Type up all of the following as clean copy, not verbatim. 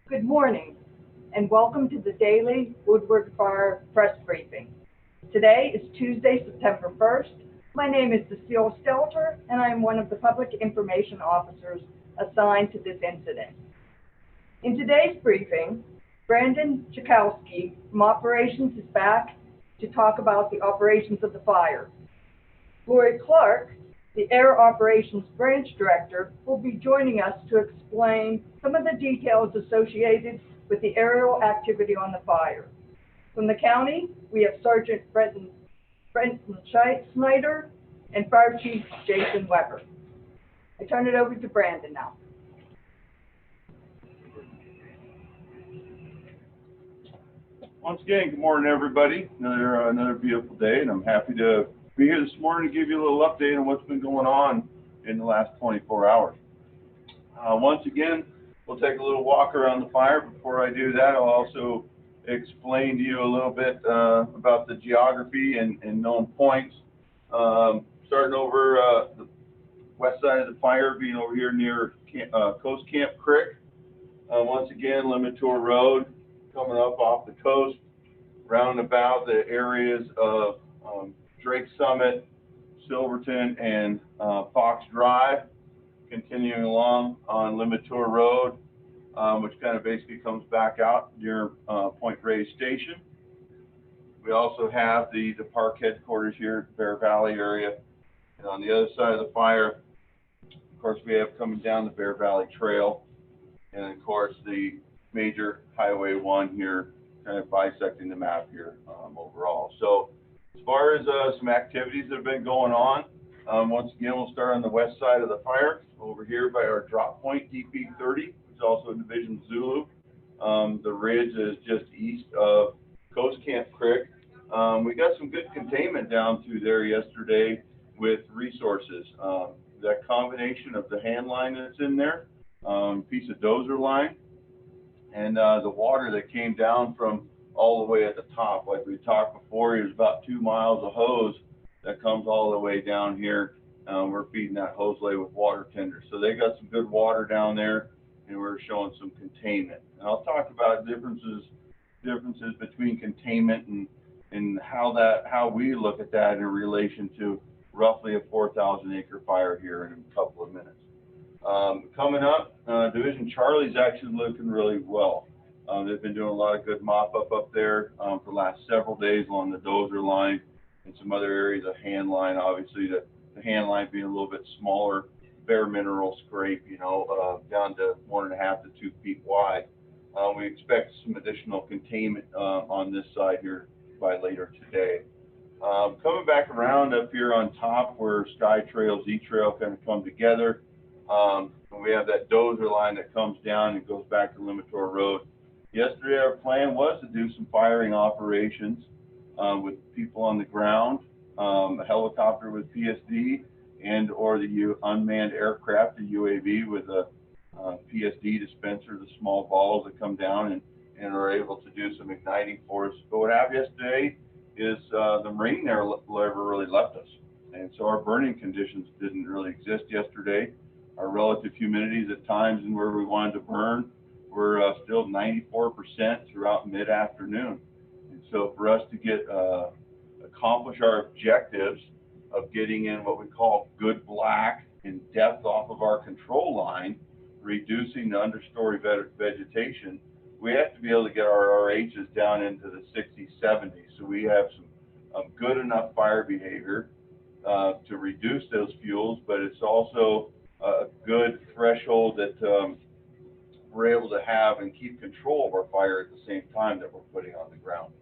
Good morning, and welcome to the daily Woodward Fire press briefing. Today is Tuesday, September 1st. My name is Cecile Stelter, and I am one of the public information officers assigned to this incident. In today's briefing, Brandon Chakowski from Operations is back to talk about the operations of the fire. Lori Clark, the Air Operations Branch Director, will be joining us to explain some of the details associated with the aerial activity on the fire. From the county, we have Sergeant Brenton Snyder and Fire Chief Jason Weber. I turn it over to Brandon now. Once again, good morning, everybody. Another beautiful day, and I'm happy to be here this morning to give you a little update on what's been going on in the last 24 hours. Once again, we'll take a little walk around the fire. Before I do that, I'll also explain to you a little bit about the geography and known points. Starting over the west side of the fire, being over here near Coast Camp Creek. Once again, Limatour Road, coming up off the coast, round about the areas of Drake Summit, Silverton, and Fox Drive, continuing along on Limatour Road, which kind of basically comes back out near Point Reyes Station. We also have the park headquarters here at Bear Valley area. And on the other side of the fire, of course, we have coming down the Bear Valley Trail, and of course the major Highway 1 here, kind of bisecting the map here overall. So as far as some activities that have been going on, once again, we'll start on the west side of the fire, over here by our drop point, DP30, which is also in Division Zulu. The ridge is just east of Coast Camp Creek. We got some good containment down through there yesterday with resources. That combination of the hand line that's in there, piece of dozer line, and the water that came down from all the way at the top. Like we talked before, there's about 2 miles of hose that comes all the way down here. We're feeding that hose lay with water tenders. So they got some good water down there, and we're showing some containment. And I'll talk about differences between containment and how we look at that in relation to roughly a 4,000 acre fire here in a couple of minutes. Coming up, Division Charlie's actually looking really well. They've been doing a lot of good mop up there for the last several days along the dozer line and some other areas of hand line. Obviously, the hand line being a little bit smaller, bare mineral scrape, down to 1.5 to 2 feet wide. We expect some additional containment on this side here by later today. Coming back around up here on top where Sky Trail, Z Trail kind of come together. We have that dozer line that comes down and goes back to Limatour Road. Yesterday, our plan was to do some firing operations with people on the ground, a helicopter with PSD, and or the unmanned aircraft, the UAV with a PSD dispenser, the small balls that come down and are able to do some igniting for us. But what happened yesterday is the Marine never really left us. And so our burning conditions didn't really exist yesterday. Our relative humidities at times and where we wanted to burn were still 94% throughout mid-afternoon. And so for us to accomplish our objectives of getting in what we call good black in depth off of our control line, reducing the understory vegetation, we have to be able to get our RHs down into the 60s, 70s. So we have some good enough fire behavior to reduce those fuels, but it's also a good threshold that we're able to have and keep control of our fire at the same time that we're putting on the ground.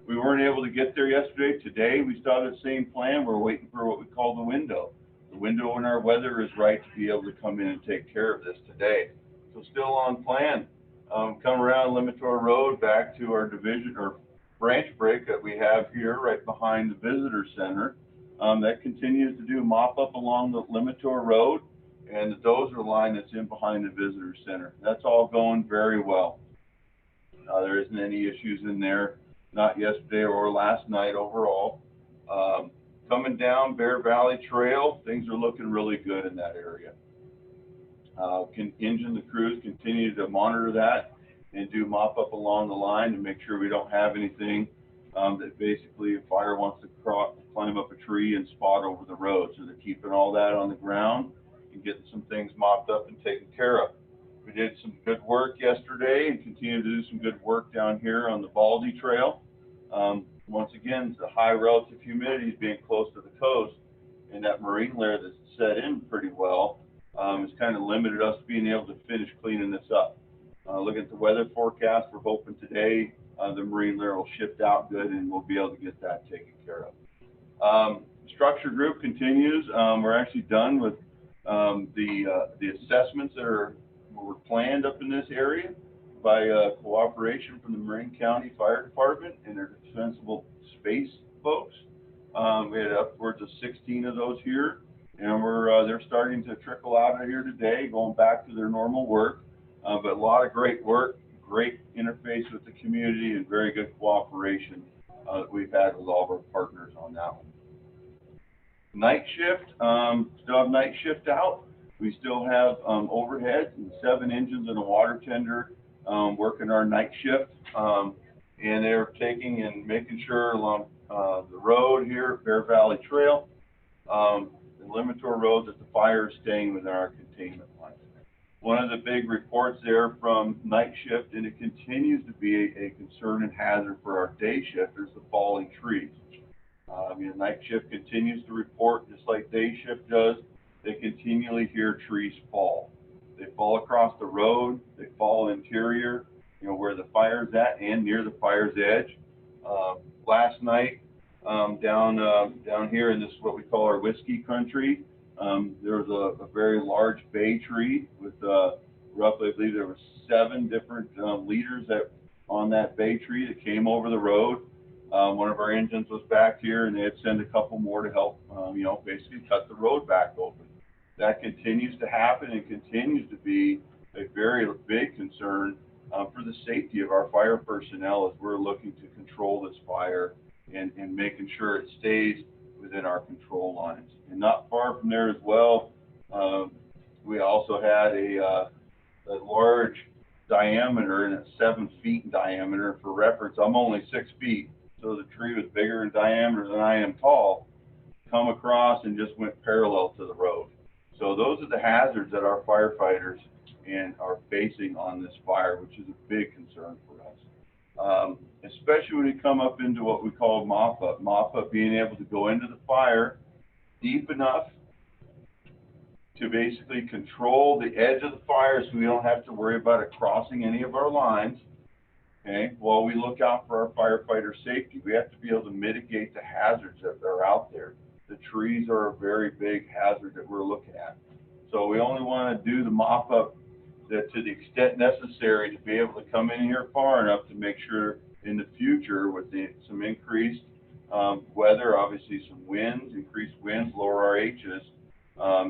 We weren't able to get there yesterday. Today, we still have the same plan. We're waiting for what we call the window. The window in our weather is right to be able to come in and take care of this today. So still on plan. Come around Limatour Road back to our division or branch break that we have here right behind the visitor center. That continues to do mop up along the Limatour Road and the dozer line that's in behind the visitor center. That's all going very well. There isn't any issues in there, not yesterday or last night overall. Coming down Bear Valley Trail, things are looking really good in that area. The crews continue to monitor that and do mop up along the line to make sure we don't have anything that basically a fire wants to climb up a tree and spot over the road. So they're keeping all that on the ground and getting some things mopped up and taken care of. We did some good work yesterday and continue to do some good work down here on the Baldy Trail. Once again, the high relative humidity being close to the coast and that marine layer that's set in pretty well has kind of limited us being able to finish cleaning this up. Looking at the weather forecast, we're hoping today the marine layer will shift out good and we'll be able to get that taken care of. Structure group continues. We're actually done with the assessments that were planned up in this area by cooperation from the Marin County Fire Department and their defensible space folks. We had upwards of 16 of those here, and they're starting to trickle out of here today, going back to their normal work. But a lot of great work, great interface with the community, and very good cooperation that we've had with all of our partners on that one. Night shift, still have night shift out. We still have overhead and 7 engines and a water tender working our night shift, and they're taking and making sure along the road here at Bear Valley Trail, the Limitor Road, that the fire is staying within our containment line. One of the big reports there from night shift, and it continues to be a concern and hazard for our day shift, is the falling trees. Night shift continues to report, just like day shift does, they continually hear trees fall. They fall across the road, they fall interior, where the fire's at and near the fire's edge. Last night, down here in this, what we call our whiskey country, there was a very large bay tree with roughly, I believe there were 7 different leaders on that bay tree that came over the road. One of our engines was back here, and they had sent a couple more to help, basically cut the road back open. That continues to happen and continues to be a very big concern for the safety of our fire personnel as we're looking to control this fire and making sure it stays within our control lines. And not far from there as well, we also had a large diameter, and it's 7 feet in diameter. For reference, I'm only 6 feet, so the tree was bigger in diameter than I am tall, come across and just went parallel to the road. So those are the hazards that our firefighters are facing on this fire, which is a big concern for us. Especially when you come up into what we call mop-up. Mop-up being able to go into the fire deep enough to basically control the edge of the fire so we don't have to worry about it crossing any of our lines. Okay, while we look out for our firefighter safety, we have to be able to mitigate the hazards that are out there. The trees are a very big hazard that we're looking at. So we only want to do the mop-up that to the extent necessary to be able to come in here far enough to make sure in the future with some increased weather, obviously some winds, increased winds, lower RHs,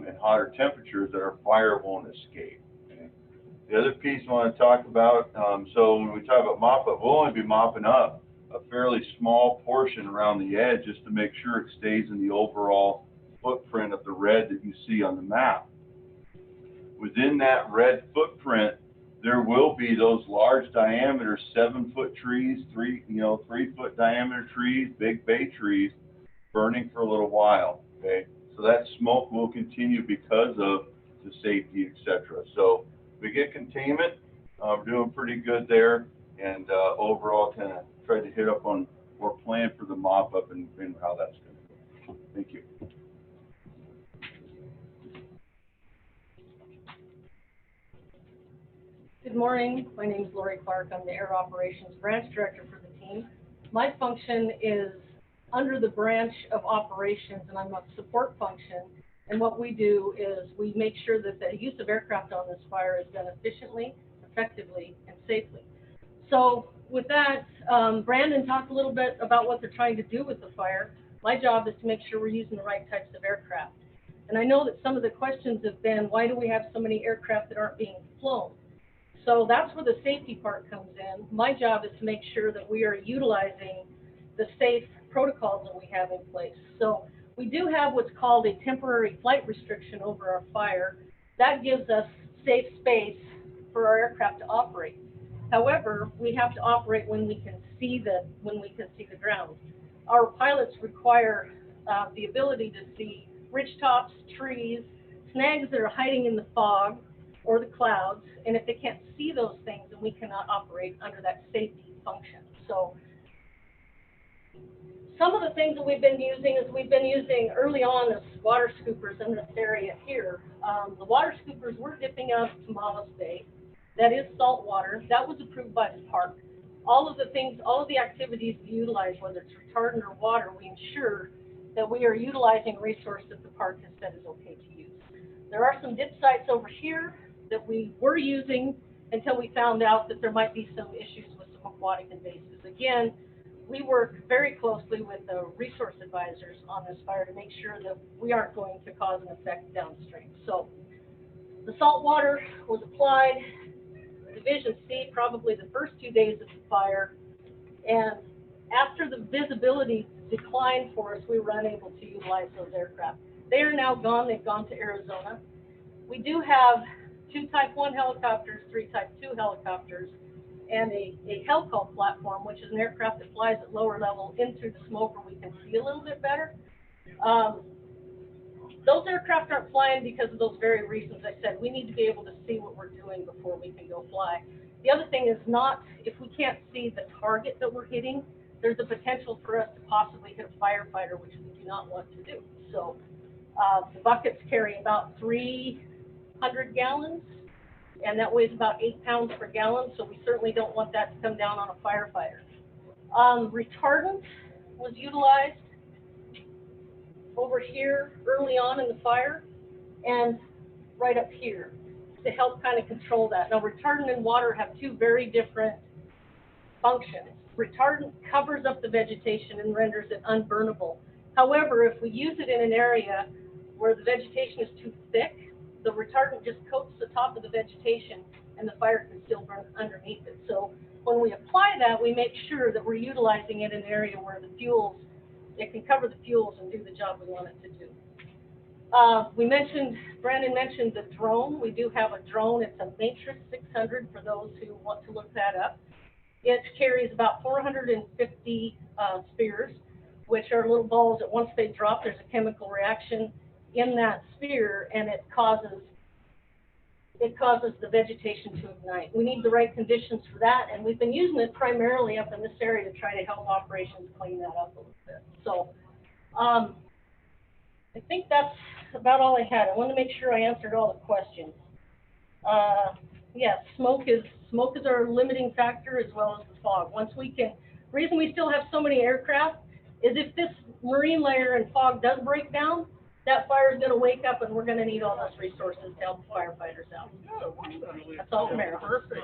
and hotter temperatures, that our fire won't escape. Okay? The other piece I want to talk about, so when we talk about mop-up, we'll only be mopping up a fairly small portion around the edge just to make sure it stays in the overall footprint of the red that you see on the map. Within that red footprint, there will be those large diameter 7-foot trees, 3-foot diameter trees, big bay trees, burning for a little while. Okay, so that smoke will continue because of the safety, etc. So we get containment. We're doing pretty good there, and overall, kind of tried to hit up on or plan for the mop up and how that's going to go. Thank you. Good morning. My name is Lori Clark. I'm the Air Operations Branch Director for the team. My function is under the branch of operations, and I'm a support function. And what we do is we make sure that the use of aircraft on this fire is done efficiently, effectively, and safely. So with that, Brandon talked a little bit about what they're trying to do with the fire. My job is to make sure we're using the right types of aircraft. And I know that some of the questions have been, why do we have so many aircraft that aren't being flown? So that's where the safety part comes in. My job is to make sure that we are utilizing the safe protocols that we have in place. So we do have what's called a temporary flight restriction over our fire. That gives us safe space for our aircraft to operate. However, we have to operate when we can see the ground. Our pilots require the ability to see ridge tops, trees, snags that are hiding in the fog or the clouds, and if they can't see those things, then we cannot operate under that safety function. So some of the things that we've been using early on as water scoopers in this area here. The water scoopers were dipping out of Tamales Bay. That is salt water. That was approved by the park. All of the activities we utilize, whether it's retardant or water, we ensure that we are utilizing a resource that the park has said is okay to use. There are some dip sites over here that we were using until we found out that there might be some issues with some aquatic invasives. Again, we work very closely with the resource advisors on this fire to make sure that we aren't going to cause an effect downstream. So the salt water was applied, Division C, probably the first 2 days of the fire, and after the visibility declined for us, we were unable to utilize those aircraft. They are now gone. They've gone to Arizona. We do have 2 Type 1 helicopters, 3 Type 2 helicopters, and a Hellcall platform, which is an aircraft that flies at lower level in through the smoke where we can see a little bit better. Those aircraft aren't flying because of those very reasons I said. We need to be able to see what we're doing before we can go fly. The other thing is not, if we can't see the target that we're hitting, there's a potential for us to possibly hit a firefighter, which we do not want to do. So the buckets carry about 300 gallons, and that weighs about 8 pounds per gallon, so we certainly don't want that to come down on a firefighter. Retardant was utilized over here early on in the fire and right up here to help kind of control that. Now, retardant and water have 2 very different functions. Retardant covers up the vegetation and renders it unburnable. However, if we use it in an area where the vegetation is too thick, the retardant just coats the top of the vegetation and the fire can still burn underneath it. So when we apply that, we make sure that we're utilizing it in an area where the fuels, it can cover the fuels and do the job we want it to do. Brandon mentioned the drone. We do have a drone. It's a Matrix 600 for those who want to look that up. It carries about 450 spears, which are little balls that once they drop, there's a chemical reaction in that spear, and it causes the vegetation to ignite. We need the right conditions for that, and we've been using it primarily up in this area to try to help operations clean that up a little bit. So I think that's about all I had. I want to make sure I answered all the questions. Yes, smoke is our limiting factor as well as the fog. The reason we still have so many aircraft is if this marine layer and fog does break down, that fire is going to wake up and we're going to need all those resources to help firefighters out. That's all from Eric. Perfect.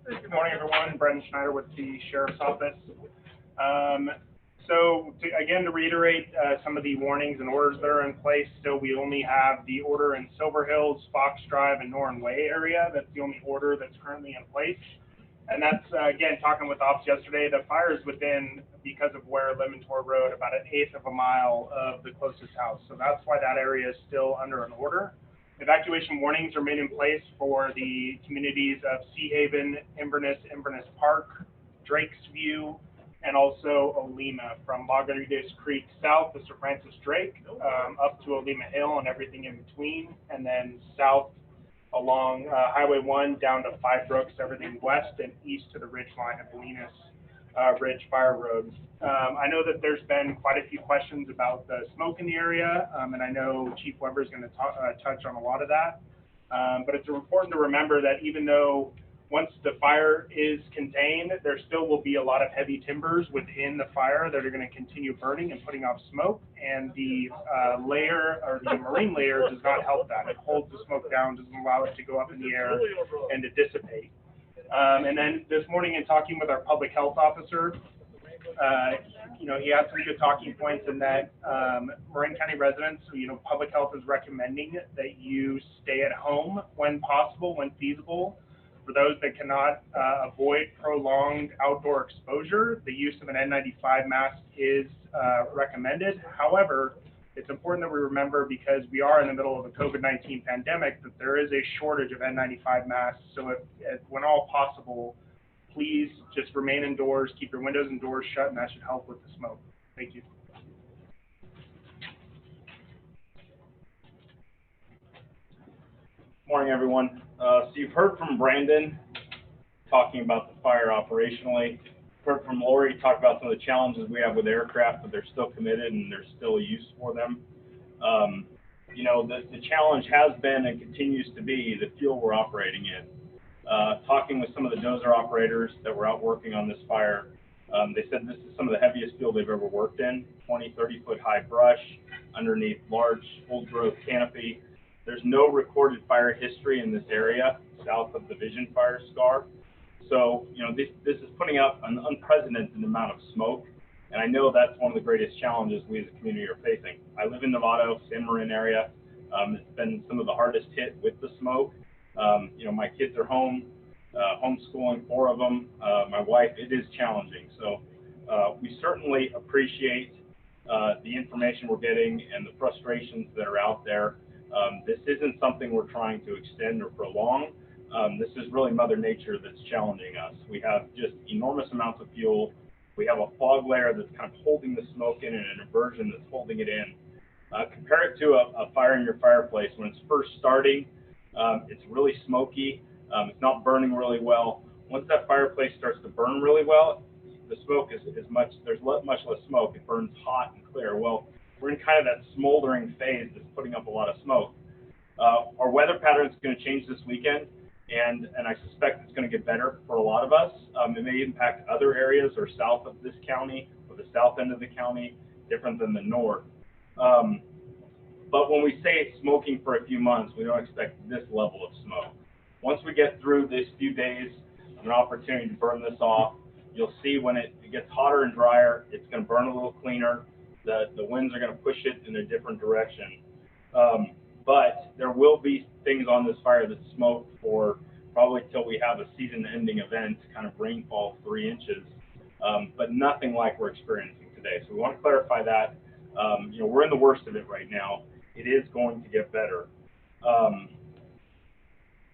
Good morning, everyone. Brendan Schneider with the Sheriff's Office. To reiterate some of the warnings and orders that are in place, still we only have the order in Silver Hills, Fox Drive, and Norton Way area. That's the only order that's currently in place. And that's, again, talking with ops yesterday, the fire is within, because of where Lemontor Road, about 1/8 of a mile of the closest house. So that's why that area is still under an order. Evacuation warnings remain in place for the communities of Sea Haven, Inverness Park, Drake's View, and also Olema, from Lagunitas Creek south to Sir Francis Drake, up to Olema Hill and everything in between, and then south along Highway 1 down to Five Brooks, everything west, and east to the ridge line of Bolinas Ridge Fire Road. I know that there's been quite a few questions about the smoke in the area, and I know Chief Weber is going to touch on a lot of that. But it's important to remember that even though once the fire is contained, there still will be a lot of heavy timbers within the fire that are going to continue burning and putting off smoke, and the layer, or the marine layer, does not help that. It holds the smoke down, doesn't allow it to go up in the air and to dissipate. And then this morning, in talking with our public health officer, he had some good talking points in that Marin County residents, public health is recommending that you stay at home when possible, when feasible. For those that cannot avoid prolonged outdoor exposure, the use of an N95 mask is recommended. However, It's important that we remember, because we are in the middle of a COVID-19 pandemic, that there is a shortage of N95 masks. So if when all possible, please just remain indoors, keep your windows and doors shut, and that should help with the smoke. Thank you. Morning, everyone. So you've heard from Brandon talking about the fire operationally. Heard from Lori talk about some of the challenges we have with aircraft, but they're still committed and there's still a use for them. You know, the challenge has been and continues to be the fuel we're operating in. Talking with some of the dozer operators that were out working on this fire, they said this is some of the heaviest fuel they've ever worked in, 20, 30-foot high brush underneath large old growth canopy. There's no recorded fire history in this area south of the Vision Fire scar. So, you know, this is putting out an unprecedented amount of smoke, and I know that's one of the greatest challenges we as a community are facing. I live in Novato, San Marin area. It's been some of the hardest hit with the smoke. You know, my kids are home, homeschooling 4 of them. My wife, it is challenging. So we certainly appreciate the information we're getting and the frustrations that are out there. This isn't something we're trying to extend or prolong. This is really Mother Nature that's challenging us. We have just enormous amounts of fuel. We have a fog layer that's kind of holding the smoke in and an aversion that's holding it in. Compare it to a fire in your fireplace. When it's first starting, it's really smoky. It's not burning really well. Once that fireplace starts to burn really well, the smoke there's much less smoke. It burns hot and clear. Well, we're in kind of that smoldering phase that's putting up a lot of smoke. Our weather pattern is going to change this weekend, and I suspect it's going to get better for a lot of us. It may impact other areas or south of this county or the south end of the county, different than the north. But when we say smoking for a few months, we don't expect this level of smoke. Once we get through these few days of an opportunity to burn this off, you'll see when it gets hotter and drier, it's going to burn a little cleaner. The winds are going to push it in a different direction. But there will be things on this fire that smoke for probably till we have a season-ending event, kind of rainfall 3 inches, but nothing like we're experiencing today. So we want to clarify that. You know, we're in the worst of it right now. It is going to get better.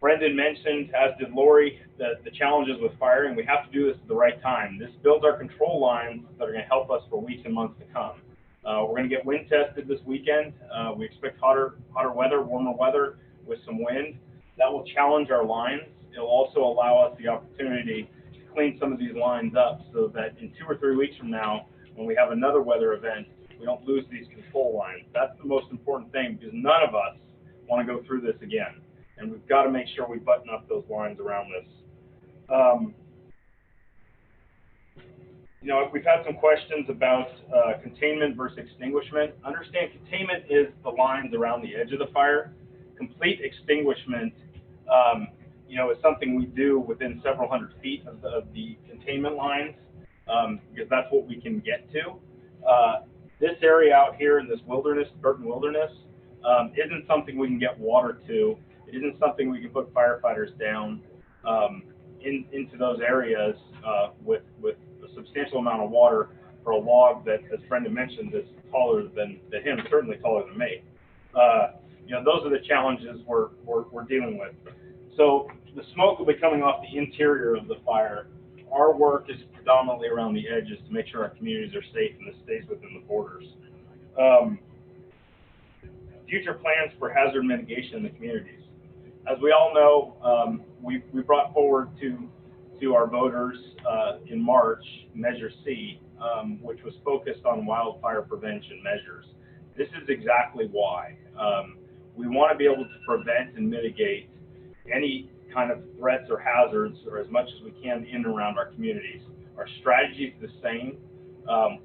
Brendan mentioned, as did Lori, the challenges with firing. We have to do this at the right time. This builds our control lines that are going to help us for weeks and months to come. We're going to get wind tested this weekend. We expect hotter weather, warmer weather with some wind. That will challenge our lines. It'll also allow us the opportunity to clean some of these lines up so that in 2 or 3 weeks from now, when we have another weather event, we don't lose these control lines. That's the most important thing, because none of us want to go through this again. And we've got to make sure we button up those lines around this. You know, we've had some questions about containment versus extinguishment. Understand, containment is the lines around the edge of the fire. Complete extinguishment, you know, is something we do within several hundred feet of the containment lines, because that's what we can get to. This area out here in this wilderness, Burton Wilderness, isn't something we can get water to. It isn't something we can put firefighters down into those areas with a substantial amount of water for a log that, as Brendan mentioned, is taller than him, certainly taller than me. You know, those are the challenges we're dealing with. So the smoke will be coming off the interior of the fire. Our work is predominantly around the edges to make sure our communities are safe and this stays within the borders. Future plans for hazard mitigation in the communities. As we all know, we brought forward to our voters in March Measure C, which was focused on wildfire prevention measures. This is exactly why. We want to be able to prevent and mitigate any kind of threats or hazards, or as much as we can, in and around our communities. Our strategy is the same.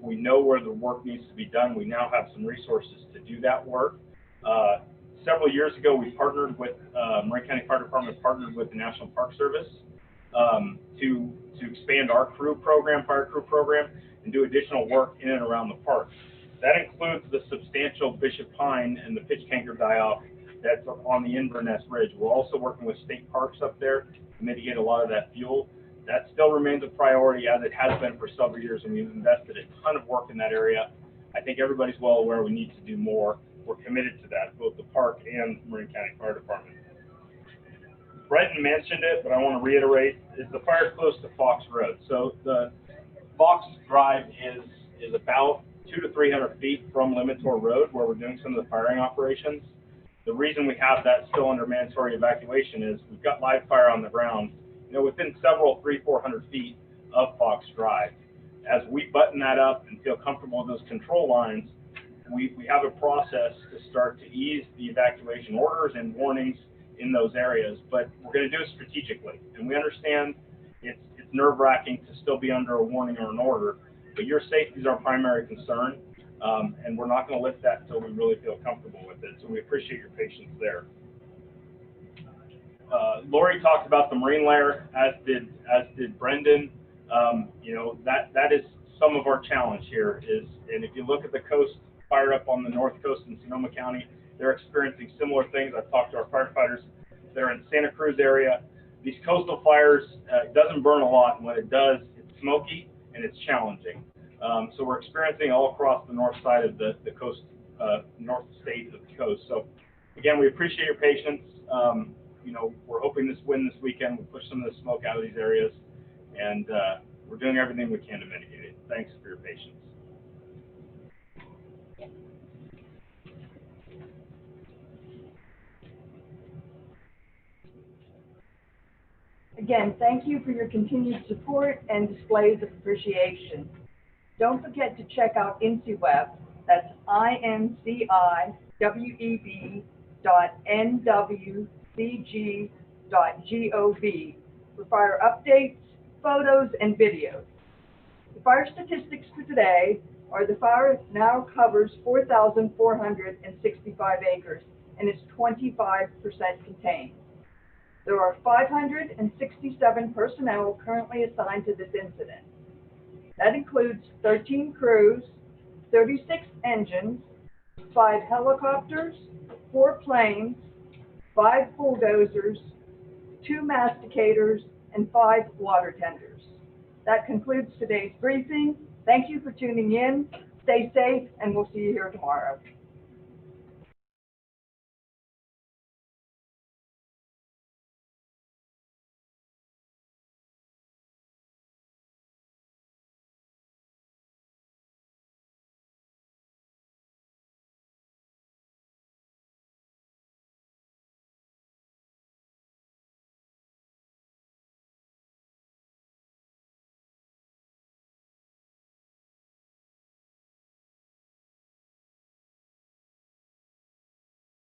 We know where the work needs to be done. We now have some resources to do that work. Several years ago, we partnered with Marin County Fire Department, partnered with the National Park Service to expand our fire crew program, and do additional work in and around the park. That includes the substantial Bishop Pine and the pitch canker die-off that's on the Inverness Ridge. We're also working with state parks up there to mitigate a lot of that fuel. That still remains a priority, as it has been for several years, and we've invested a ton of work in that area. I think everybody's well aware we need to do more. We're committed to that, both the park and Marin County Fire Department. Brenton mentioned it, but I want to reiterate, is the fire close to Fox Road. So the Fox Drive is about 200 to 300 feet from Limitor Road, where we're doing some of the firing operations. The reason we have that still under mandatory evacuation is we've got live fire on the ground, within several 300-400 feet of Fox Drive. As we button that up and feel comfortable with those control lines, we have a process to start to ease the evacuation orders and warnings in those areas, but we're going to do it strategically. And we understand it's nerve-wracking to still be under a warning or an order, but your safety is our primary concern, and we're not going to lift that until we really feel comfortable with it. So we appreciate your patience there. Lori talked about the marine layer, as did Brendan. That is some of our challenge here and if you look at the coast fire up on the north coast in Sonoma County, they're experiencing similar things. I've talked to our firefighters. They're in Santa Cruz area. These coastal fires, it doesn't burn a lot, and when it does, it's smoky and it's challenging. So we're experiencing all across the north side of the coast, north state of the coast. So again, we appreciate your patience. We're hoping this weekend will push some of the smoke out of these areas, and we're doing everything we can to mitigate it. Thanks for your patience. Again, thank you for your continued support and displays of appreciation. Don't forget to check out INCIWeb, that's INCIWeb.nwcg.gov for fire updates, photos, and videos. The fire statistics for today are the fire now covers 4,465 acres and is 25% contained. There are 567 personnel currently assigned to this incident. That includes 13 crews, 36 engines, 5 helicopters, 4 planes, 5 bulldozers, 2 masticators, and 5 water tenders. That concludes today's briefing. Thank you for tuning in. Stay safe, and we'll see you here tomorrow.